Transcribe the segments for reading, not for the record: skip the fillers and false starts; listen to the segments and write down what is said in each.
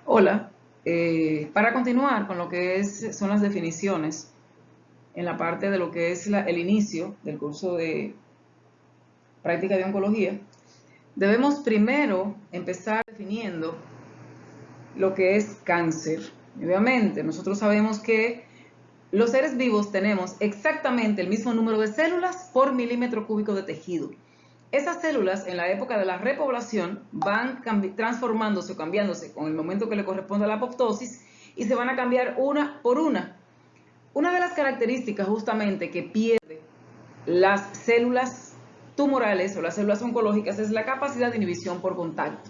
Hola, para continuar con lo que son las definiciones, en la parte de lo que es el inicio del curso de práctica de oncología, debemos primero empezar definiendo lo que es cáncer. Obviamente, nosotros sabemos que los seres vivos tenemos exactamente el mismo número de células por milímetro cúbico de tejido. Esas células en la época de la repoblación van transformándose o cambiándose con el momento que le corresponde a la apoptosis y se van a cambiar una por una. Una de las características justamente que pierde las células tumorales o las células oncológicas es la capacidad de inhibición por contacto.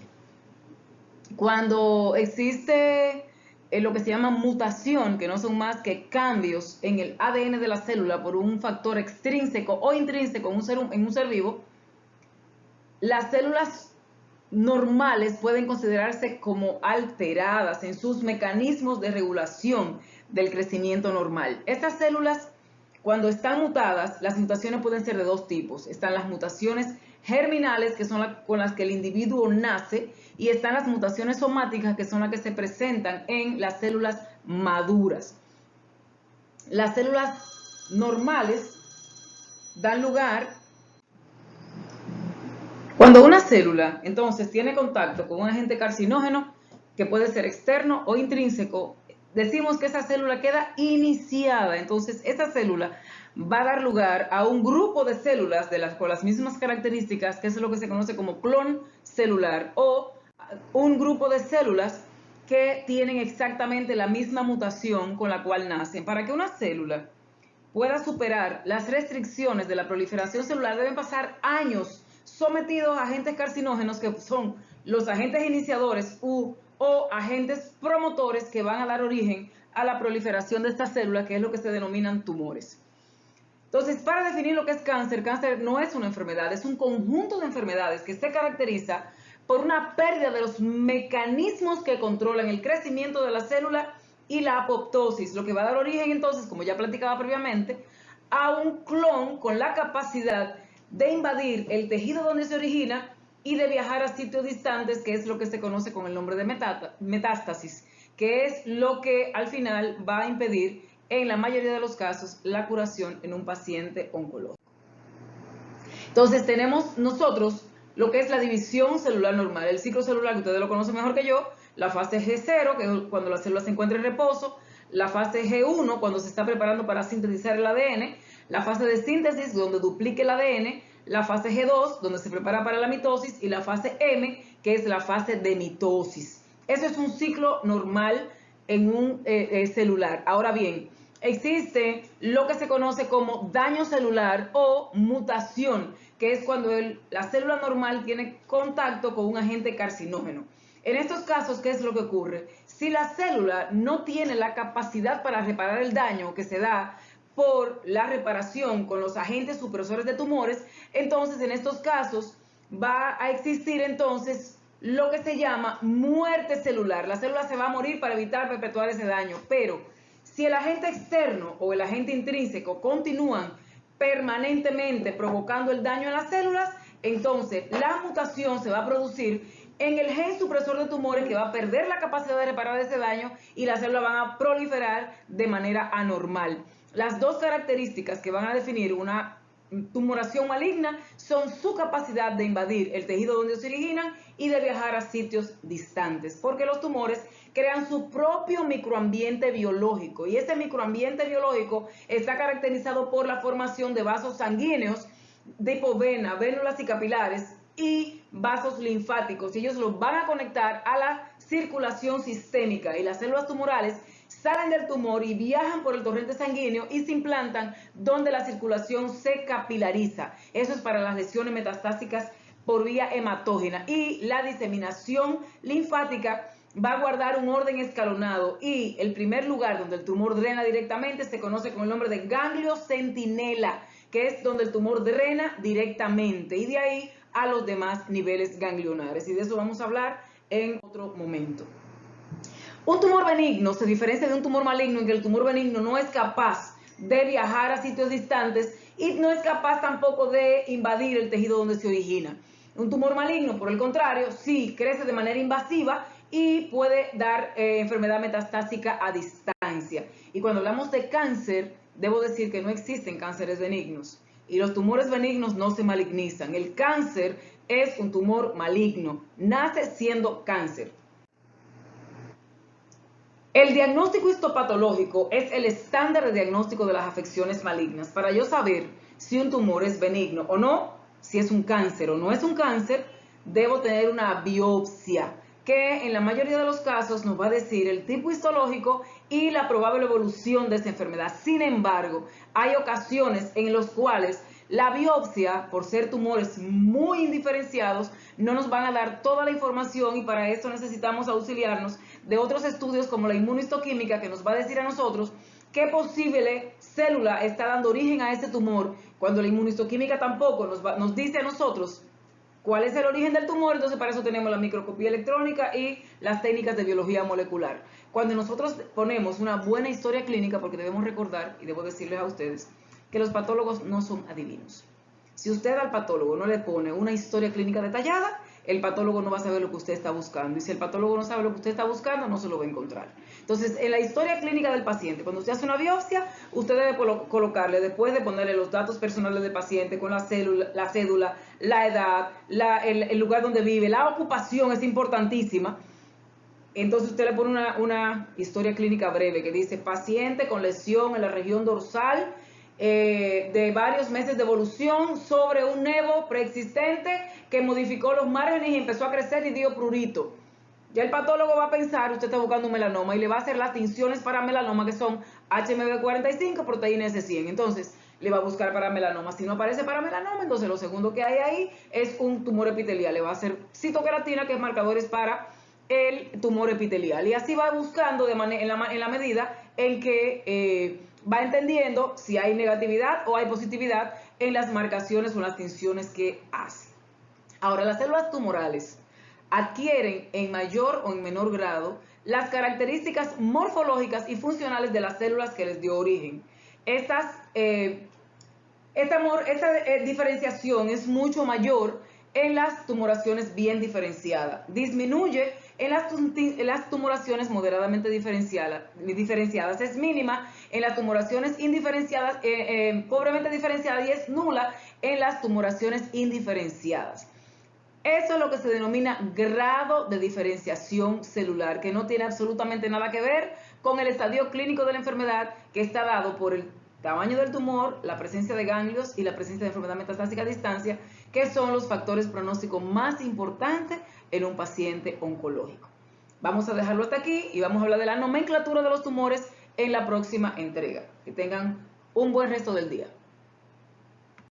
Cuando existe lo que se llama mutación, que no son más que cambios en el ADN de la célula por un factor extrínseco o intrínseco en un ser vivo, las células normales pueden considerarse como alteradas en sus mecanismos de regulación del crecimiento normal. Estas células, cuando están mutadas, las mutaciones pueden ser de dos tipos. Están las mutaciones germinales, que son con las que el individuo nace, y están las mutaciones somáticas, que son las que se presentan en las células maduras. Las células normales dan lugar. Cuando una célula entonces tiene contacto con un agente carcinógeno, que puede ser externo o intrínseco, decimos que esa célula queda iniciada. Entonces esa célula va a dar lugar a un grupo de células con las mismas características, que es lo que se conoce como clon celular, o un grupo de células que tienen exactamente la misma mutación con la cual nacen. Para que una célula pueda superar las restricciones de la proliferación celular, deben pasar años sometidos a agentes carcinógenos, que son los agentes iniciadores o agentes promotores que van a dar origen a la proliferación de estas células, que es lo que se denominan tumores. Entonces, para definir lo que es cáncer, cáncer no es una enfermedad, es un conjunto de enfermedades que se caracteriza por una pérdida de los mecanismos que controlan el crecimiento de la célula y la apoptosis, lo que va a dar origen entonces, como ya platicaba previamente, a un clon con la capacidad de invadir el tejido donde se origina y de viajar a sitios distantes, que es lo que se conoce con el nombre de metástasis, que es lo que al final va a impedir en la mayoría de los casos la curación en un paciente oncológico. Entonces tenemos nosotros lo que es la división celular normal, el ciclo celular, que ustedes lo conocen mejor que yo, la fase G0, que es cuando la célula se encuentra en reposo, la fase G1, cuando se está preparando para sintetizar el ADN, la fase de síntesis, donde duplique el ADN, la fase G2, donde se prepara para la mitosis, y la fase M, que es la fase de mitosis. Eso es un ciclo normal en un celular. Ahora bien, existe lo que se conoce como daño celular o mutación, que es cuando la célula normal tiene contacto con un agente carcinógeno. En estos casos, ¿qué es lo que ocurre? Si la célula no tiene la capacidad para reparar el daño que se da por la reparación con los agentes supresores de tumores, entonces en estos casos va a existir entonces lo que se llama muerte celular. La célula se va a morir para evitar perpetuar ese daño, pero si el agente externo o el agente intrínseco continúan permanentemente provocando el daño a las células, entonces la mutación se va a producir en el gen supresor de tumores, que va a perder la capacidad de reparar ese daño y las células van a proliferar de manera anormal. Las dos características que van a definir una tumoración maligna son su capacidad de invadir el tejido donde se originan y de viajar a sitios distantes, porque los tumores crean su propio microambiente biológico, y ese microambiente biológico está caracterizado por la formación de vasos sanguíneos tipo vena, vénulas y capilares y vasos linfáticos, y ellos los van a conectar a la circulación sistémica, y las células tumorales salen del tumor y viajan por el torrente sanguíneo y se implantan donde la circulación se capilariza. Eso es para las lesiones metastásicas por vía hematógena, y la diseminación linfática va a guardar un orden escalonado, y el primer lugar donde el tumor drena directamente se conoce con el nombre de ganglio centinela, que es donde el tumor drena directamente, y de ahí a los demás niveles ganglionares, y de eso vamos a hablar en otro momento. Un tumor benigno se diferencia de un tumor maligno en que el tumor benigno no es capaz de viajar a sitios distantes y no es capaz tampoco de invadir el tejido donde se origina. Un tumor maligno, por el contrario, sí crece de manera invasiva y puede dar enfermedad metastásica a distancia. Y cuando hablamos de cáncer, debo decir que no existen cánceres benignos y los tumores benignos no se malignizan. El cáncer es un tumor maligno, nace siendo cáncer. El diagnóstico histopatológico es el estándar de diagnóstico de las afecciones malignas. Para yo saber si un tumor es benigno o no, si es un cáncer o no es un cáncer, debo tener una biopsia, que en la mayoría de los casos nos va a decir el tipo histológico y la probable evolución de esa enfermedad. Sin embargo, hay ocasiones en las cuales la biopsia, por ser tumores muy indiferenciados, no nos van a dar toda la información y para eso necesitamos auxiliarnos de otros estudios como la inmunohistoquímica, que nos va a decir a nosotros qué posible célula está dando origen a ese tumor, cuando la inmunohistoquímica tampoco nos dice a nosotros cuál es el origen del tumor. Entonces para eso tenemos la microscopía electrónica y las técnicas de biología molecular. Cuando nosotros ponemos una buena historia clínica, porque debemos recordar, y debo decirles a ustedes, que los patólogos no son adivinos. Si usted al patólogo no le pone una historia clínica detallada, el patólogo no va a saber lo que usted está buscando. Y si el patólogo no sabe lo que usted está buscando, no se lo va a encontrar. Entonces, en la historia clínica del paciente, cuando usted hace una biopsia, usted debe colocarle, después de ponerle los datos personales del paciente, con la cédula, la edad, el lugar donde vive, la ocupación es importantísima. Entonces usted le pone una historia clínica breve que dice: paciente con lesión en la región dorsal, de varios meses de evolución sobre un nevo preexistente que modificó los márgenes y empezó a crecer y dio prurito. Ya el patólogo va a pensar, usted está buscando un melanoma y le va a hacer las tinciones para melanoma, que son HMB45, proteína S100. Entonces le va a buscar para melanoma. Si no aparece para melanoma, entonces lo segundo que hay ahí es un tumor epitelial. Le va a hacer citoqueratina, que es marcadores para el tumor epitelial. Y así va buscando en la medida en que va entendiendo si hay negatividad o hay positividad en las marcaciones o las tinciones que hace. Ahora, las células tumorales adquieren en mayor o en menor grado las características morfológicas y funcionales de las células que les dio origen. Esta diferenciación es mucho mayor en las tumoraciones bien diferenciadas. Disminuye en las tumoraciones moderadamente diferenciadas, es mínima en las tumoraciones indiferenciadas, pobremente diferenciadas, y es nula en las tumoraciones indiferenciadas. Eso es lo que se denomina grado de diferenciación celular, que no tiene absolutamente nada que ver con el estadio clínico de la enfermedad, que está dado por el tamaño del tumor, la presencia de ganglios y la presencia de enfermedad metastásica a distancia, que son los factores pronósticos más importantes en un paciente oncológico. Vamos a dejarlo hasta aquí y vamos a hablar de la nomenclatura de los tumores en la próxima entrega. Que tengan un buen resto del día.